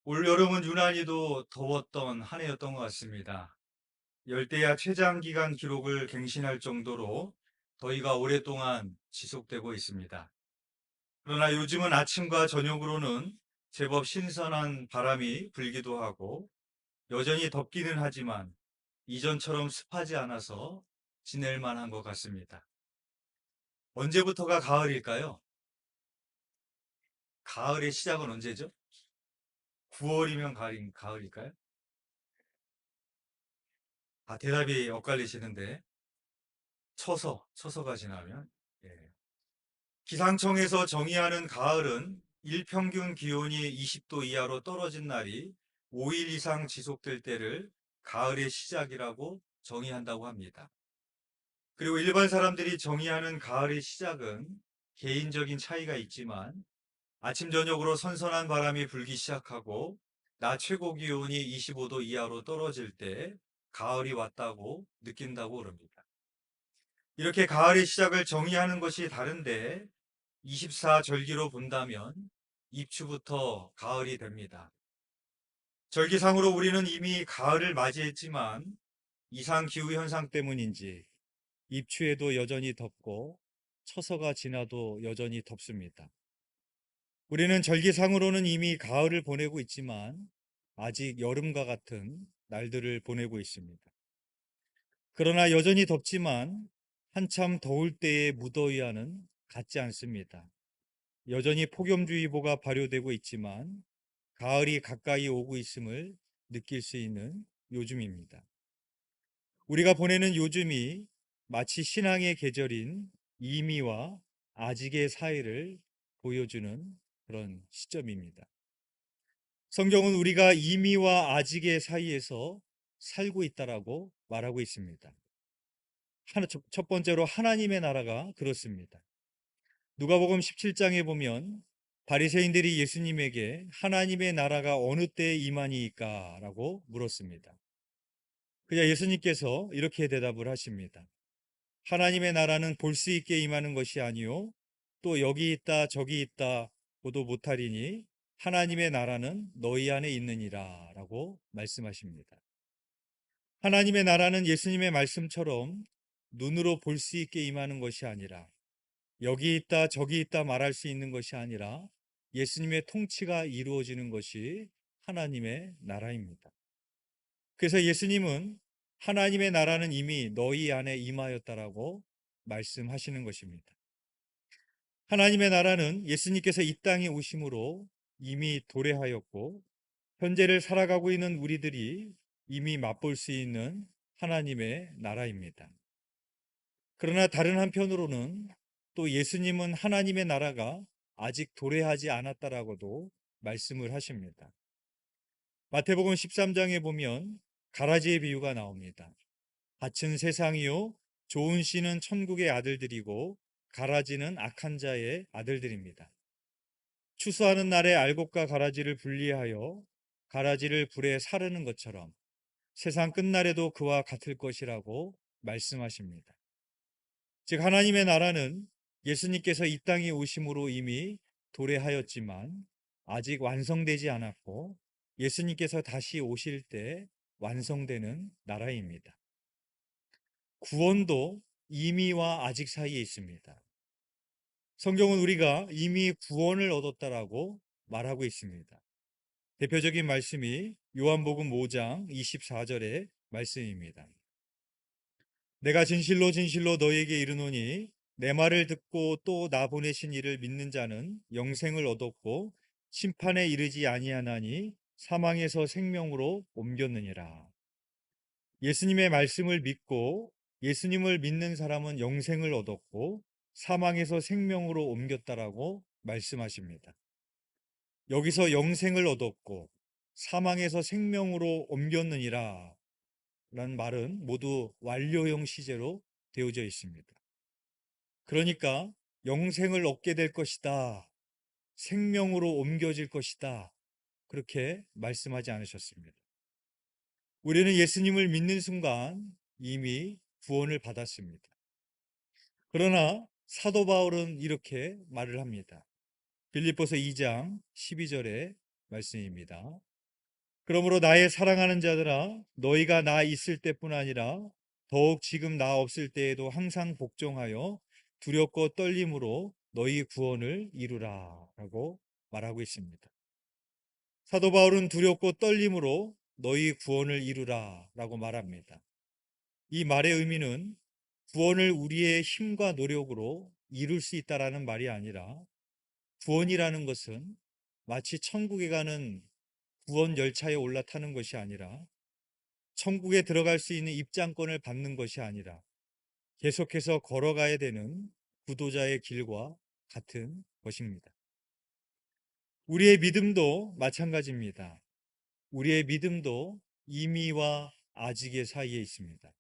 올 여름은 유난히도 더웠던 한 해였던 것 같습니다. 열대야 최장기간 기록을 갱신할 정도로 더위가 오랫동안 지속되고 있습니다. 그러나 요즘은 아침과 저녁으로는 제법 신선한 바람이 불기도 하고 여전히 덥기는 하지만 이전처럼 습하지 않아서 지낼 만한 것 같습니다. 언제부터가 가을일까요? 가을의 시작은 언제죠? 9월이면 가을일까요? 아, 대답이 엇갈리시는데 처서가 지나면. 예. 기상청에서 정의하는 가을은 일평균 기온이 20도 이하로 떨어진 날이 5일 이상 지속될 때를 가을의 시작이라고 정의한다고 합니다. 그리고 일반 사람들이 정의하는 가을의 시작은 개인적인 차이가 있지만 아침 저녁으로 선선한 바람이 불기 시작하고 낮 최고 기온이 25도 이하로 떨어질 때 가을이 왔다고 느낀다고 그럽니다. 이렇게 가을의 시작을 정의하는 것이 다른데 24절기로 본다면 입추부터 가을이 됩니다. 절기상으로 우리는 이미 가을을 맞이했지만 이상 기후 현상 때문인지 입추에도 여전히 덥고 처서가 지나도 여전히 덥습니다. 우리는 절기상으로는 이미 가을을 보내고 있지만 아직 여름과 같은 날들을 보내고 있습니다. 그러나 여전히 덥지만 한참 더울 때의 무더위와는 같지 않습니다. 여전히 폭염주의보가 발효되고 있지만 가을이 가까이 오고 있음을 느낄 수 있는 요즘입니다. 우리가 보내는 요즘이 마치 신앙의 계절인 이미와 아직의 사이를 보여주는 그런 시점입니다. 성경은 우리가 이미와 아직의 사이에서 살고 있다라고 말하고 있습니다. 첫 번째로 하나님의 나라가 그렇습니다. 누가복음 17장에 보면 바리새인들이 예수님에게 하나님의 나라가 어느 때에 임하니까라고 물었습니다. 그냥 예수님께서 이렇게 대답을 하십니다. 하나님의 나라는 볼 수 있게 임하는 것이 아니요 또 여기 있다 저기 있다 보도 못하리니 하나님의 나라는 너희 안에 있느니라라고 말씀하십니다. 하나님의 나라는 예수님의 말씀처럼 눈으로 볼 수 있게 임하는 것이 아니라 여기 있다 저기 있다 말할 수 있는 것이 아니라 예수님의 통치가 이루어지는 것이 하나님의 나라입니다. 그래서 예수님은 하나님의 나라는 이미 너희 안에 임하였다라고 말씀하시는 것입니다. 하나님의 나라는 예수님께서 이 땅에 오심으로 이미 도래하였고 현재를 살아가고 있는 우리들이 이미 맛볼 수 있는 하나님의 나라입니다. 그러나 다른 한편으로는 또 예수님은 하나님의 나라가 아직 도래하지 않았다라고도 말씀을 하십니다. 마태복음 13장에 보면 가라지의 비유가 나옵니다. 밭은 세상이요 좋은 씨는 천국의 아들들이고 가라지는 악한 자의 아들들입니다. 추수하는 날에 알곡과 가라지를 분리하여 가라지를 불에 사르는 것처럼 세상 끝날에도 그와 같을 것이라고 말씀하십니다. 즉 하나님의 나라는 예수님께서 이 땅에 오심으로 이미 도래하였지만 아직 완성되지 않았고 예수님께서 다시 오실 때 완성되는 나라입니다. 구원도 이미와 아직 사이에 있습니다. 성경은 우리가 이미 구원을 얻었다라고 말하고 있습니다. 대표적인 말씀이 요한복음 5장 24절의 말씀입니다. 내가 진실로 진실로 너에게 이르노니 내 말을 듣고 또 나 보내신 이를 믿는 자는 영생을 얻었고 심판에 이르지 아니하나니 사망에서 생명으로 옮겼느니라. 예수님의 말씀을 믿고 예수님을 믿는 사람은 영생을 얻었고 사망에서 생명으로 옮겼다라고 말씀하십니다. 여기서 영생을 얻었고 사망에서 생명으로 옮겼느니라 라는 말은 모두 완료형 시제로 되어져 있습니다. 그러니까 영생을 얻게 될 것이다. 생명으로 옮겨질 것이다. 그렇게 말씀하지 않으셨습니다. 우리는 예수님을 믿는 순간 이미 구원을 받았습니다. 그러나 사도 바울은 이렇게 말을 합니다. 빌립보서 2장 12절의 말씀입니다. 그러므로 나의 사랑하는 자들아, 너희가 나 있을 때뿐 아니라 더욱 지금 나 없을 때에도 항상 복종하여 두렵고 떨림으로 너희 구원을 이루라 라고 말하고 있습니다. 사도 바울은 두렵고 떨림으로 너희 구원을 이루라 라고 말합니다. 이 말의 의미는 구원을 우리의 힘과 노력으로 이룰 수 있다라는 말이 아니라, 구원이라는 것은 마치 천국에 가는 구원 열차에 올라타는 것이 아니라, 천국에 들어갈 수 있는 입장권을 받는 것이 아니라 계속해서 걸어가야 되는 구도자의 길과 같은 것입니다. 우리의 믿음도 마찬가지입니다. 우리의 믿음도 이미와 아직의 사이에 있습니다.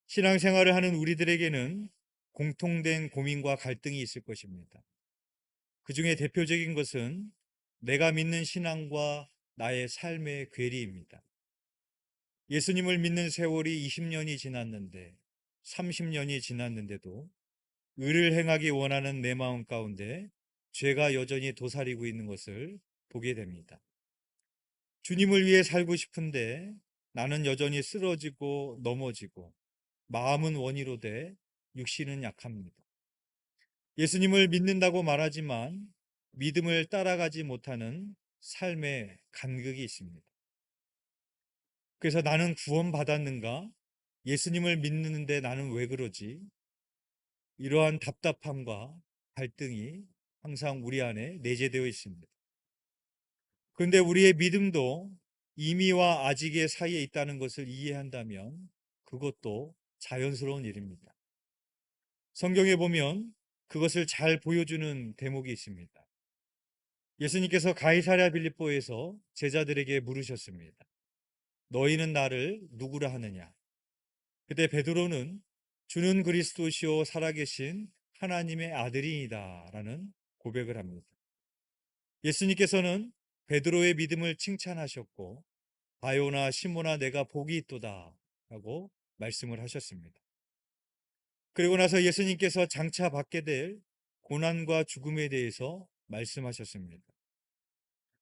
신앙생활을 하는 우리들에게는 공통된 고민과 갈등이 있을 것입니다. 그 중에 대표적인 것은 내가 믿는 신앙과 나의 삶의 괴리입니다. 예수님을 믿는 세월이 20년이 지났는데, 30년이 지났는데도 의를 행하기 원하는 내 마음 가운데 죄가 여전히 도사리고 있는 것을 보게 됩니다. 주님을 위해 살고 싶은데 나는 여전히 쓰러지고 넘어지고 마음은 원이로 돼 육신은 약합니다. 예수님을 믿는다고 말하지만 믿음을 따라가지 못하는 삶의 간극이 있습니다. 그래서 나는 구원받았는가? 예수님을 믿는데 나는 왜 그러지? 이러한 답답함과 갈등이 항상 우리 안에 내재되어 있습니다. 그런데 우리의 믿음도 이미와 아직의 사이에 있다는 것을 이해한다면 그것도 자연스러운 일입니다. 성경에 보면 그것을 잘 보여주는 대목이 있습니다. 예수님께서 가이사랴 빌립보에서 제자들에게 물으셨습니다. 너희는 나를 누구라 하느냐? 그때 베드로는 주는 그리스도시요 살아계신 하나님의 아들이니다 라는 고백을 합니다. 예수님께서는 베드로의 믿음을 칭찬하셨고 바요나 시모나 내가 복이 있도다 라고 말씀을 하셨습니다. 그리고 나서 예수님께서 장차 받게 될 고난과 죽음에 대해서 말씀하셨습니다.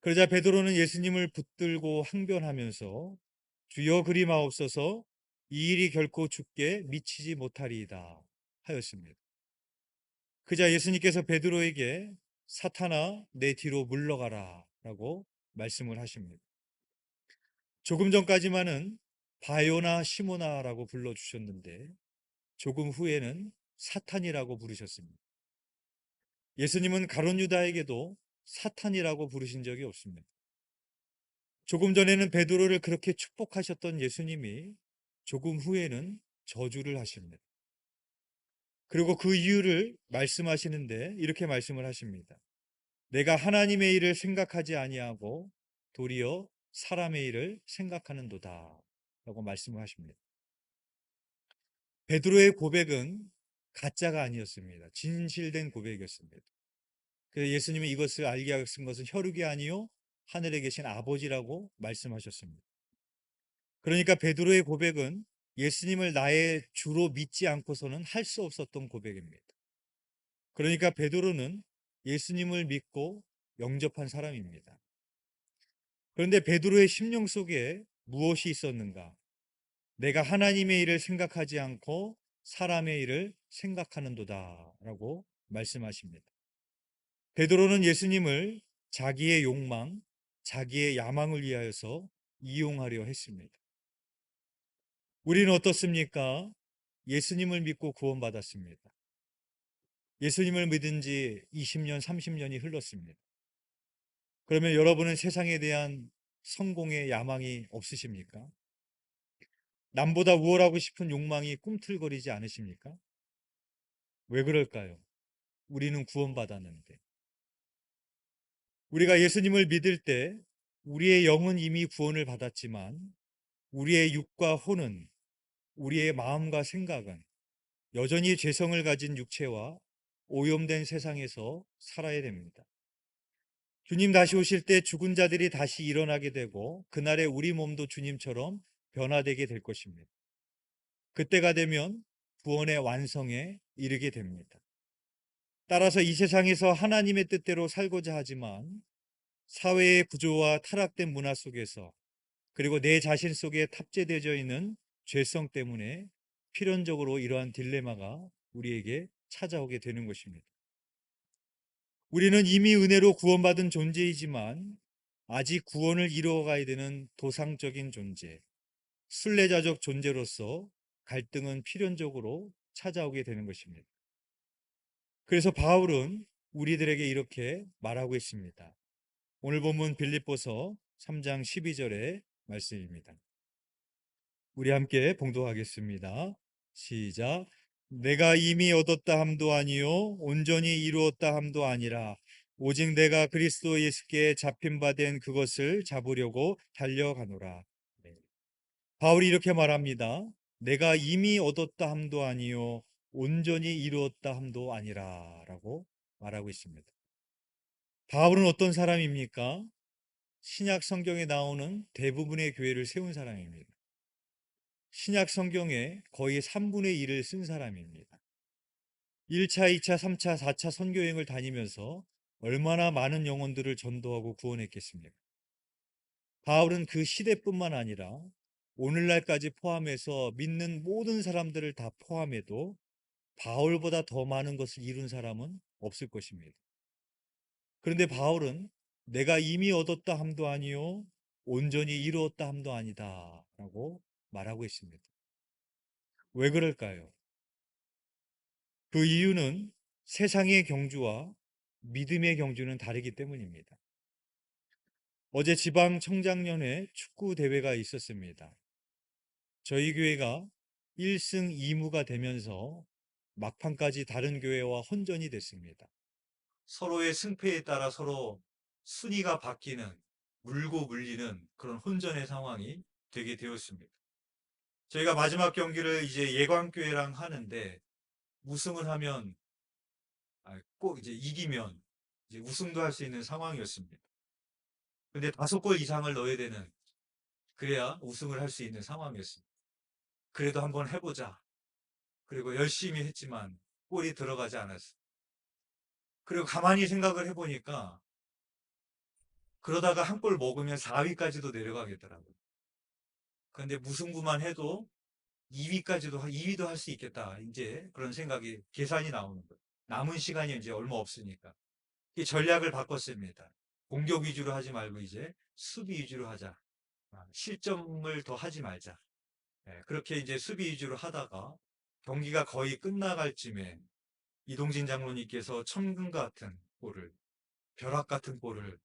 그러자 베드로는 예수님을 붙들고 항변하면서 주여 그리 마옵소서, 이 일이 결코 주께 미치지 못하리이다 하였습니다. 그자 예수님께서 베드로에게 사탄아 내 뒤로 물러가라 라고 말씀을 하십니다. 조금 전까지만은 바요나 시모나라고 불러주셨는데 조금 후에는 사탄이라고 부르셨습니다. 예수님은 가룟 유다에게도 사탄이라고 부르신 적이 없습니다. 조금 전에는 베드로를 그렇게 축복하셨던 예수님이 조금 후에는 저주를 하십니다. 그리고 그 이유를 말씀하시는데 이렇게 말씀을 하십니다. 내가 하나님의 일을 생각하지 아니하고 도리어 사람의 일을 생각하는도다 라고 말씀을 하십니다. 베드로의 고백은 가짜가 아니었습니다. 진실된 고백이었습니다. 그래서 예수님은 이것을 알게 하신 것은 혈육이 아니요 하늘에 계신 아버지라고 말씀하셨습니다. 그러니까 베드로의 고백은 예수님을 나의 주로 믿지 않고서는 할 수 없었던 고백입니다. 그러니까 베드로는 예수님을 믿고 영접한 사람입니다. 그런데 베드로의 심령 속에 무엇이 있었는가? 내가 하나님의 일을 생각하지 않고 사람의 일을 생각하는도다 라고 말씀하십니다. 베드로는 예수님을 자기의 욕망, 자기의 야망을 위하여서 이용하려 했습니다. 우리는 어떻습니까? 예수님을 믿고 구원받았습니다. 예수님을 믿은 지 20년, 30년이 흘렀습니다. 그러면 여러분은 세상에 대한 성공의 야망이 없으십니까? 남보다 우월하고 싶은 욕망이 꿈틀거리지 않으십니까? 왜 그럴까요? 우리는 구원받았는데. 우리가 예수님을 믿을 때 우리의 영은 이미 구원을 받았지만 우리의 육과 혼은, 우리의 마음과 생각은 여전히 죄성을 가진 육체와 오염된 세상에서 살아야 됩니다. 주님 다시 오실 때 죽은 자들이 다시 일어나게 되고 그날에 우리 몸도 주님처럼 변화되게 될 것입니다. 그때가 되면 구원의 완성에 이르게 됩니다. 따라서 이 세상에서 하나님의 뜻대로 살고자 하지만 사회의 구조와 타락된 문화 속에서 그리고 내 자신 속에 탑재되어 있는 죄성 때문에 필연적으로 이러한 딜레마가 우리에게 찾아오게 되는 것입니다. 우리는 이미 은혜로 구원받은 존재이지만 아직 구원을 이루어가야 되는 도상적인 존재, 순례자적 존재로서 갈등은 필연적으로 찾아오게 되는 것입니다. 그래서 바울은 우리들에게 이렇게 말하고 있습니다. 오늘 본문 빌립보서 3장 12절의 말씀입니다. 우리 함께 봉독하겠습니다. 시작. 내가 이미 얻었다 함도 아니요 온전히 이루었다 함도 아니라 오직 내가 그리스도 예수께 잡힌 바 된 그것을 잡으려고 달려가노라. 네. 바울이 이렇게 말합니다. 내가 이미 얻었다 함도 아니요 온전히 이루었다 함도 아니라 라고 말하고 있습니다. 바울은 어떤 사람입니까? 신약 성경에 나오는 대부분의 교회를 세운 사람입니다. 신약 성경의 거의 3분의 1을 쓴 사람입니다. 1차, 2차, 3차, 4차 선교여행을 다니면서 얼마나 많은 영혼들을 전도하고 구원했겠습니까? 바울은 그 시대뿐만 아니라 오늘날까지 포함해서 믿는 모든 사람들을 다 포함해도 바울보다 더 많은 것을 이룬 사람은 없을 것입니다. 그런데 바울은 내가 이미 얻었다 함도 아니요 온전히 이루었다 함도 아니다 라고 말하고 있습니다. 왜 그럴까요? 그 이유는 세상의 경주와 믿음의 경주는 다르기 때문입니다. 어제 지방 청장년회 축구 대회가 있었습니다. 저희 교회가 1승 2무가 되면서 막판까지 다른 교회와 혼전이 됐습니다. 서로의 승패에 따라 서로 순위가 바뀌는, 물고 물리는 그런 혼전의 상황이 되게 되었습니다. 저희가 마지막 경기를 이제 예광교회랑 하는데 우승을 하면 꼭 이제 이기면 이제 우승도 할 수 있는 상황이었습니다. 근데 5골 이상을 넣어야 되는, 그래야 우승을 할 수 있는 상황이었습니다. 그래도 한번 해보자. 그리고 열심히 했지만 골이 들어가지 않았어요. 그리고 가만히 생각을 해보니까 그러다가 한 골 먹으면 4위까지도 내려가겠더라고요. 그런데 무승부만 해도 2위도 할 수 있겠다. 이제 그런 생각이, 계산이 나오는 거예요. 남은 시간이 이제 얼마 없으니까. 이 전략을 바꿨습니다. 공격 위주로 하지 말고 이제 수비 위주로 하자. 실점을 더 하지 말자. 그렇게 이제 수비 위주로 하다가 경기가 거의 끝나갈 쯤에 이동진 장로님께서 천금 같은 골을, 벼락 같은 골을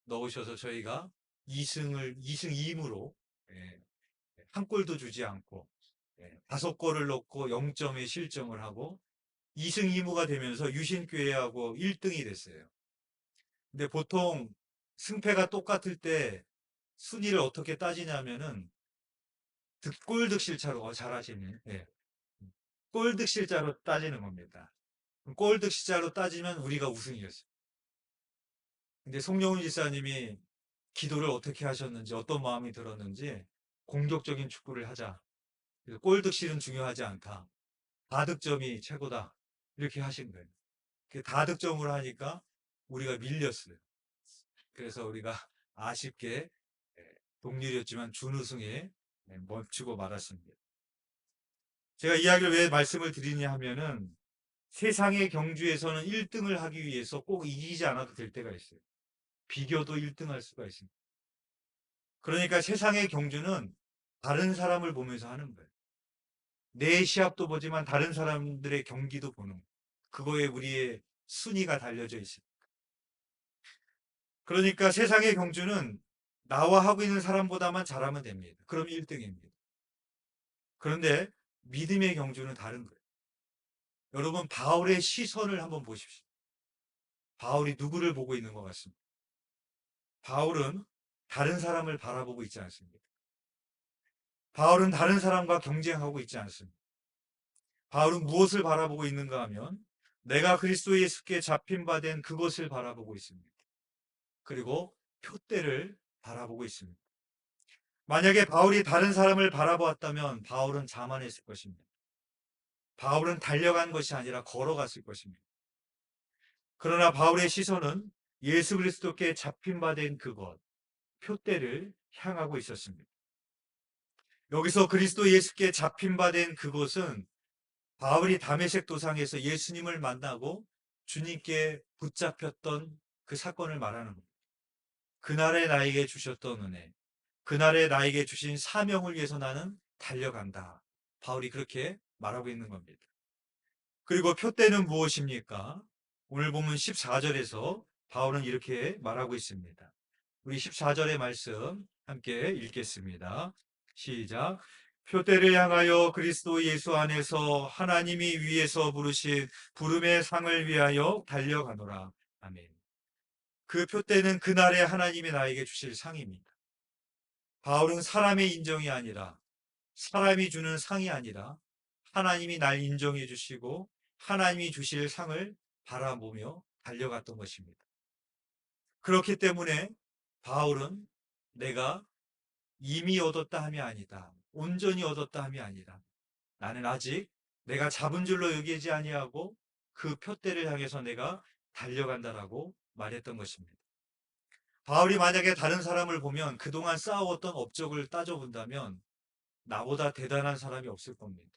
넣으셔서 저희가 2승 2임으로 한 골도 주지 않고 5골을 넣고 0점의 실점을 하고 2승 2무가 되면서 유신교회하고 1등이 됐어요. 근데 보통 승패가 똑같을 때 순위를 어떻게 따지냐면은 득골득실차로, 잘하시네. 골득실자로 따지는 겁니다. 골득실자로 따지면 우리가 우승이었어요. 근데 송영훈 지사님이 기도를 어떻게 하셨는지, 어떤 마음이 들었는지 공격적인 축구를 하자. 그래서 골득실은 중요하지 않다. 다득점이 최고다. 이렇게 하신 거예요. 다득점을 하니까 우리가 밀렸어요. 그래서 우리가 아쉽게 동률이었지만 준우승에 멈추고 말았습니다. 제가 이야기를 왜 말씀을 드리냐 하면은 세상의 경주에서는 1등을 하기 위해서 꼭 이기지 않아도 될 때가 있어요. 비교도 1등 할 수가 있습니다. 그러니까 세상의 경주는 다른 사람을 보면서 하는 거예요. 내 시합도 보지만 다른 사람들의 경기도 보는 거예요. 그거에 우리의 순위가 달려져 있습니다. 그러니까 세상의 경주는 나와 하고 있는 사람보다만 잘하면 됩니다. 그럼 1등입니다. 그런데 믿음의 경주는 다른 거예요. 여러분, 바울의 시선을 한번 보십시오. 바울이 누구를 보고 있는 것 같습니다. 바울은 다른 사람을 바라보고 있지 않습니다. 바울은 다른 사람과 경쟁하고 있지 않습니다. 바울은 무엇을 바라보고 있는가 하면 내가 그리스도 예수께 잡힌 바 된 그것을 바라보고 있습니다. 그리고 표대를 바라보고 있습니다. 만약에 바울이 다른 사람을 바라보았다면 바울은 자만했을 것입니다. 바울은 달려간 것이 아니라 걸어갔을 것입니다. 그러나 바울의 시선은 예수 그리스도께 잡힌 바 된 그곳, 표대를 향하고 있었습니다. 여기서 그리스도 예수께 잡힌 바 된 그곳은 바울이 다메섹 도상에서 예수님을 만나고 주님께 붙잡혔던 그 사건을 말하는 겁니다. 그날에 나에게 주셨던 은혜, 그날에 나에게 주신 사명을 위해서 나는 달려간다. 바울이 그렇게 말하고 있는 겁니다. 그리고 표대는 무엇입니까? 오늘 보면 14절에서 바울은 이렇게 말하고 있습니다. 우리 14절의 말씀 함께 읽겠습니다. 시작. 표대를 향하여 그리스도 예수 안에서 하나님이 위에서 부르신 부름의 상을 위하여 달려가노라. 아멘. 그 표대는 그날에 하나님이 나에게 주실 상입니다. 바울은 사람의 인정이 아니라, 사람이 주는 상이 아니라 하나님이 날 인정해 주시고 하나님이 주실 상을 바라보며 달려갔던 것입니다. 그렇기 때문에 바울은 내가 이미 얻었다 함이 아니다, 온전히 얻었다 함이 아니라, 나는 아직 내가 잡은 줄로 여기지 아니하고 그 표대를 향해서 내가 달려간다라고 말했던 것입니다. 바울이 만약에 다른 사람을 보면 그동안 쌓아왔던 업적을 따져본다면 나보다 대단한 사람이 없을 겁니다.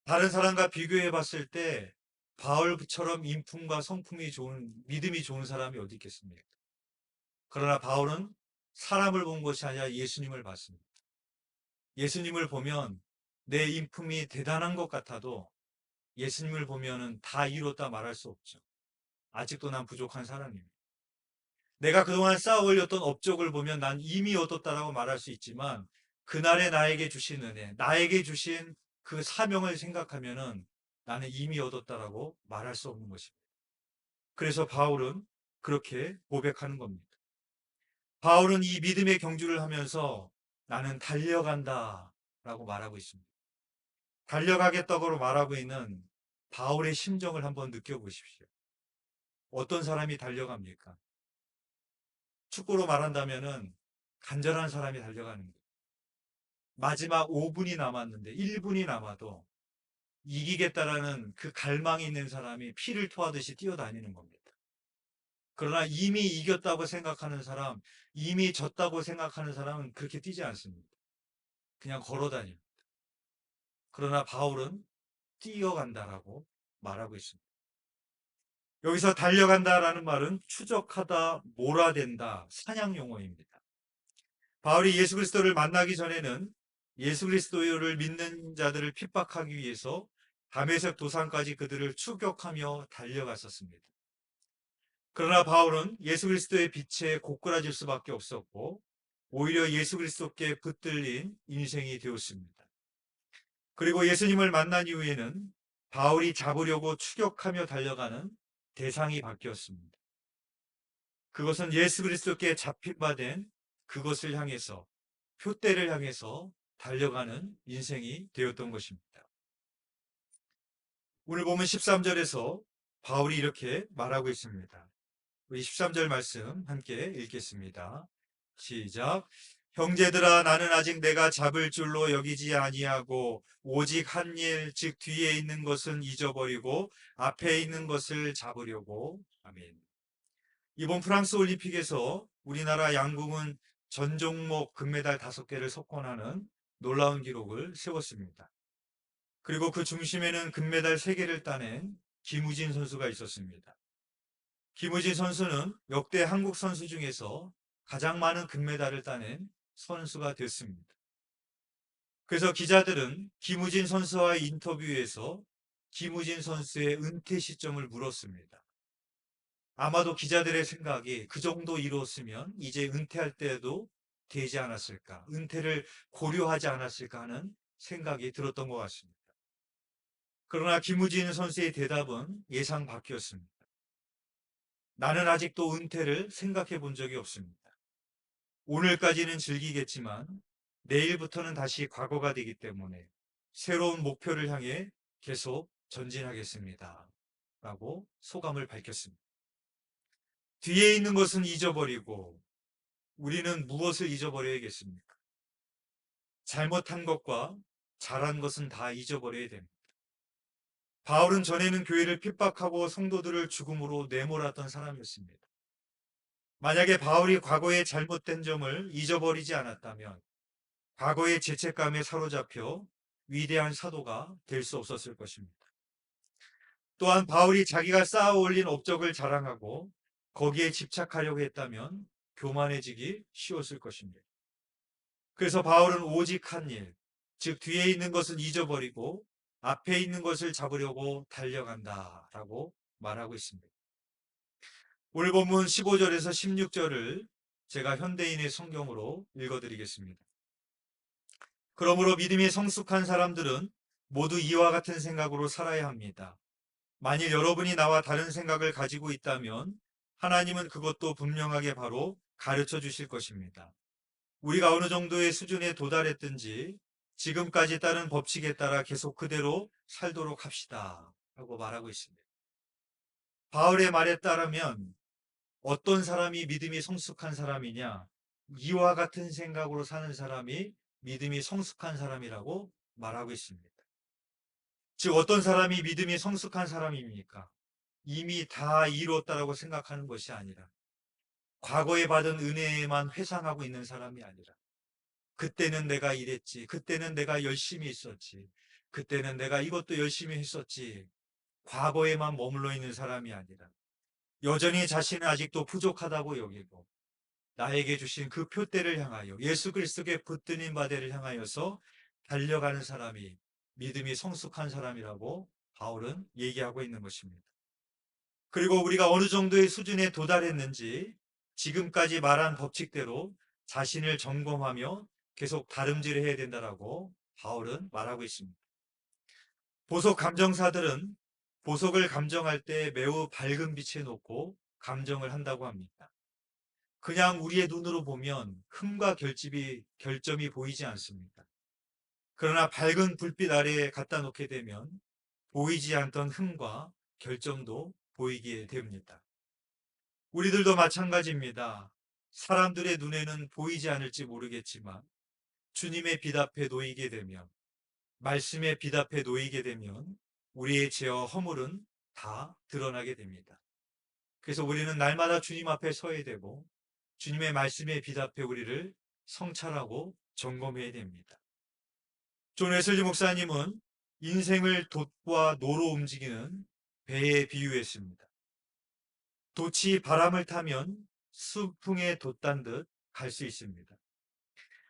다른 사람과 비교해 봤을 때 바울처럼 인품과 성품이 좋은, 믿음이 좋은 사람이 어디 있겠습니까? 그러나 바울은 사람을 본 것이 아니라 예수님을 봤습니다. 예수님을 보면 내 인품이 대단한 것 같아도 예수님을 보면은 다 이뤘다 말할 수 없죠. 아직도 난 부족한 사람입니다. 내가 그동안 쌓아 올렸던 업적을 보면 난 이미 얻었다라고 말할 수 있지만 그날에 나에게 주신 은혜, 나에게 주신 그 사명을 생각하면은 나는 이미 얻었다라고 말할 수 없는 것입니다. 그래서 바울은 그렇게 고백하는 겁니다. 바울은 이 믿음의 경주를 하면서 나는 달려간다 라고 말하고 있습니다. 달려가겠다고 말하고 있는 바울의 심정을 한번 느껴보십시오. 어떤 사람이 달려갑니까? 축구로 말한다면은 간절한 사람이 달려가는 거예요. 마지막 5분이 남았는데 1분이 남아도 이기겠다라는 그 갈망이 있는 사람이 피를 토하듯이 뛰어다니는 겁니다. 그러나 이미 이겼다고 생각하는 사람, 이미 졌다고 생각하는 사람은 그렇게 뛰지 않습니다. 그냥 걸어 다닙니다. 그러나 바울은 뛰어간다라고 말하고 있습니다. 여기서 달려간다라는 말은 추적하다, 몰아댄다, 사냥 용어입니다. 바울이 예수 그리스도를 만나기 전에는 예수 그리스도를 믿는 자들을 핍박하기 위해서 다메섹 도상까지 그들을 추격하며 달려갔었습니다. 그러나 바울은 예수 그리스도의 빛에 고꾸라질 수밖에 없었고 오히려 예수 그리스도께 붙들린 인생이 되었습니다. 그리고 예수님을 만난 이후에는 바울이 잡으려고 추격하며 달려가는 대상이 바뀌었습니다. 그것은 예수 그리스도께 잡힌 바 된 그것을 향해서, 표대를 향해서 달려가는 인생이 되었던 것입니다. 오늘 보면 13절에서 바울이 이렇게 말하고 있습니다. 우리 13절 말씀 함께 읽겠습니다. 시작. 형제들아, 나는 아직 내가 잡을 줄로 여기지 아니하고 오직 한 일, 즉 뒤에 있는 것은 잊어버리고 앞에 있는 것을 잡으려고. 아멘. 이번 프랑스 올림픽에서 우리나라 양궁은 전 종목 금메달 5개를 석권하는 놀라운 기록을 세웠습니다. 그리고 그 중심에는 금메달 3개를 따낸 김우진 선수가 있었습니다. 김우진 선수는 역대 한국 선수 중에서 가장 많은 금메달을 따낸 선수가 됐습니다. 그래서 기자들은 김우진 선수와의 인터뷰에서 김우진 선수의 은퇴 시점을 물었습니다. 아마도 기자들의 생각이 그 정도 이뤘으면 이제 은퇴할 때도 되지 않았을까, 은퇴를 고려하지 않았을까 하는 생각이 들었던 것 같습니다. 그러나 김우진 선수의 대답은 예상 밖이었습니다. 나는 아직도 은퇴를 생각해 본 적이 없습니다. 오늘까지는 즐기겠지만 내일부터는 다시 과거가 되기 때문에 새로운 목표를 향해 계속 전진하겠습니다. 라고 소감을 밝혔습니다. 뒤에 있는 것은 잊어버리고 우리는 무엇을 잊어버려야겠습니까? 잘못한 것과 잘한 것은 다 잊어버려야 됩니다. 바울은 전에는 교회를 핍박하고 성도들을 죽음으로 내몰았던 사람이었습니다. 만약에 바울이 과거의 잘못된 점을 잊어버리지 않았다면 과거의 죄책감에 사로잡혀 위대한 사도가 될 수 없었을 것입니다. 또한 바울이 자기가 쌓아 올린 업적을 자랑하고 거기에 집착하려고 했다면 교만해지기 쉬웠을 것입니다. 그래서 바울은 오직 한 일, 즉 뒤에 있는 것은 잊어버리고 앞에 있는 것을 잡으려고 달려간다라고 말하고 있습니다. 오늘 본문 15절에서 16절을 제가 현대인의 성경으로 읽어드리겠습니다. 그러므로 믿음이 성숙한 사람들은 모두 이와 같은 생각으로 살아야 합니다. 만일 여러분이 나와 다른 생각을 가지고 있다면 하나님은 그것도 분명하게 바로 가르쳐 주실 것입니다. 우리가 어느 정도의 수준에 도달했든지 지금까지 따른 법칙에 따라 계속 그대로 살도록 합시다. 라고 말하고 있습니다. 바울의 말에 따르면 어떤 사람이 믿음이 성숙한 사람이냐? 이와 같은 생각으로 사는 사람이 믿음이 성숙한 사람이라고 말하고 있습니다. 즉, 어떤 사람이 믿음이 성숙한 사람입니까? 이미 다 이뤘다라고 생각하는 것이 아니라 과거에 받은 은혜에만 회상하고 있는 사람이 아니라 그때는 내가 이랬지, 그때는 내가 열심히 있었지, 그때는 내가 이것도 열심히 했었지, 과거에만 머물러 있는 사람이 아니라 여전히 자신은 아직도 부족하다고 여기고 나에게 주신 그 표대를 향하여 예수 그리스도의 붙드는 바대를 향하여서 달려가는 사람이 믿음이 성숙한 사람이라고 바울은 얘기하고 있는 것입니다. 그리고 우리가 어느 정도의 수준에 도달했는지 지금까지 말한 법칙대로 자신을 점검하며 계속 다름질을 해야 된다라고 바울은 말하고 있습니다. 보석 감정사들은 보석을 감정할 때 매우 밝은 빛에 놓고 감정을 한다고 합니다. 그냥 우리의 눈으로 보면 흠과 결점이 보이지 않습니다. 그러나 밝은 불빛 아래에 갖다 놓게 되면 보이지 않던 흠과 결점도 보이게 됩니다. 우리들도 마찬가지입니다. 사람들의 눈에는 보이지 않을지 모르겠지만 주님의 빛 앞에 놓이게 되면 말씀의 빛 앞에 놓이게 되면 우리의 죄와 허물은 다 드러나게 됩니다. 그래서 우리는 날마다 주님 앞에 서야 되고 주님의 말씀의 빛 앞에 우리를 성찰하고 점검해야 됩니다. 존 웨슬리 목사님은 인생을 돛과 노로 움직이는 배에 비유했습니다. 돛이 바람을 타면 수풍에 돛단 듯 갈 수 있습니다.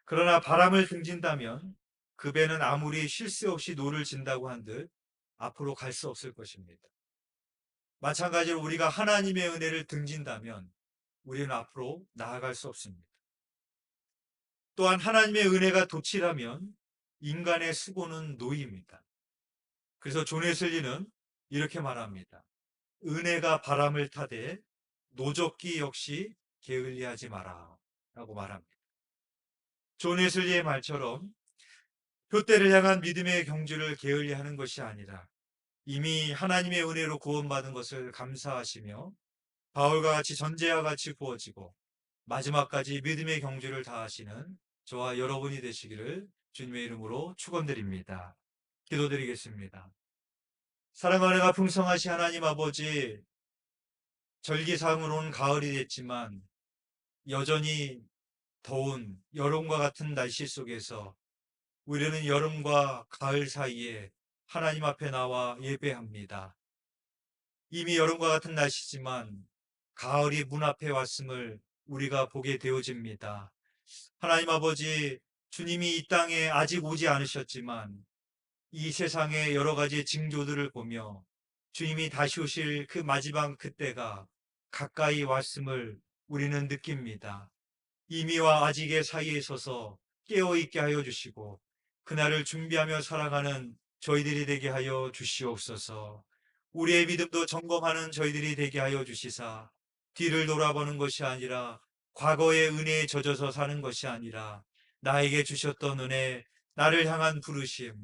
그러나 바람을 등진다면 그 배는 아무리 쉴 새 없이 노를 진다고 한들 앞으로 갈 수 없을 것입니다. 마찬가지로 우리가 하나님의 은혜를 등진다면 우리는 앞으로 나아갈 수 없습니다. 또한 하나님의 은혜가 돛이라면 인간의 수고는 노입니다. 그래서 존 웨슬리는 이렇게 말합니다. 은혜가 바람을 타되 노젓기 역시 게을리하지 마라 라고 말합니다. 존 웨슬리의 말처럼 표대를 향한 믿음의 경주를 게을리하는 것이 아니라 이미 하나님의 은혜로 구원받은 것을 감사하시며 바울과 같이 전제와 같이 부어지고 마지막까지 믿음의 경주를 다하시는 저와 여러분이 되시기를 주님의 이름으로 축원드립니다. 기도드리겠습니다. 사랑과 은혜가 풍성하신 하나님 아버지, 절기상으로는 가을이 됐지만 여전히 더운 여름과 같은 날씨 속에서 우리는 여름과 가을 사이에 하나님 앞에 나와 예배합니다. 이미 여름과 같은 날씨지만 가을이 문 앞에 왔음을 우리가 보게 되어집니다. 하나님 아버지, 주님이 이 땅에 아직 오지 않으셨지만 이 세상의 여러 가지 징조들을 보며 주님이 다시 오실 그 마지막 그때가 가까이 왔음을 우리는 느낍니다. 이미와 아직의 사이에 서서 깨어있게 하여 주시고 그날을 준비하며 살아가는 저희들이 되게 하여 주시옵소서. 우리의 믿음도 점검하는 저희들이 되게 하여 주시사 뒤를 돌아보는 것이 아니라 과거의 은혜에 젖어서 사는 것이 아니라 나에게 주셨던 은혜, 나를 향한 부르심,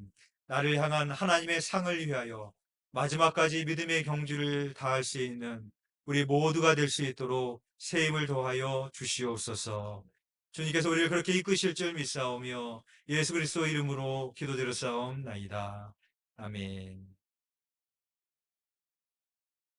나를 향한 하나님의 상을 위하여 마지막까지 믿음의 경주를 다할 수 있는 우리 모두가 될 수 있도록 새 힘을 더하여 주시옵소서. 주님께서 우리를 그렇게 이끄실 줄 믿사오며 예수 그리스도 이름으로 기도드렸사옵나이다. 아멘.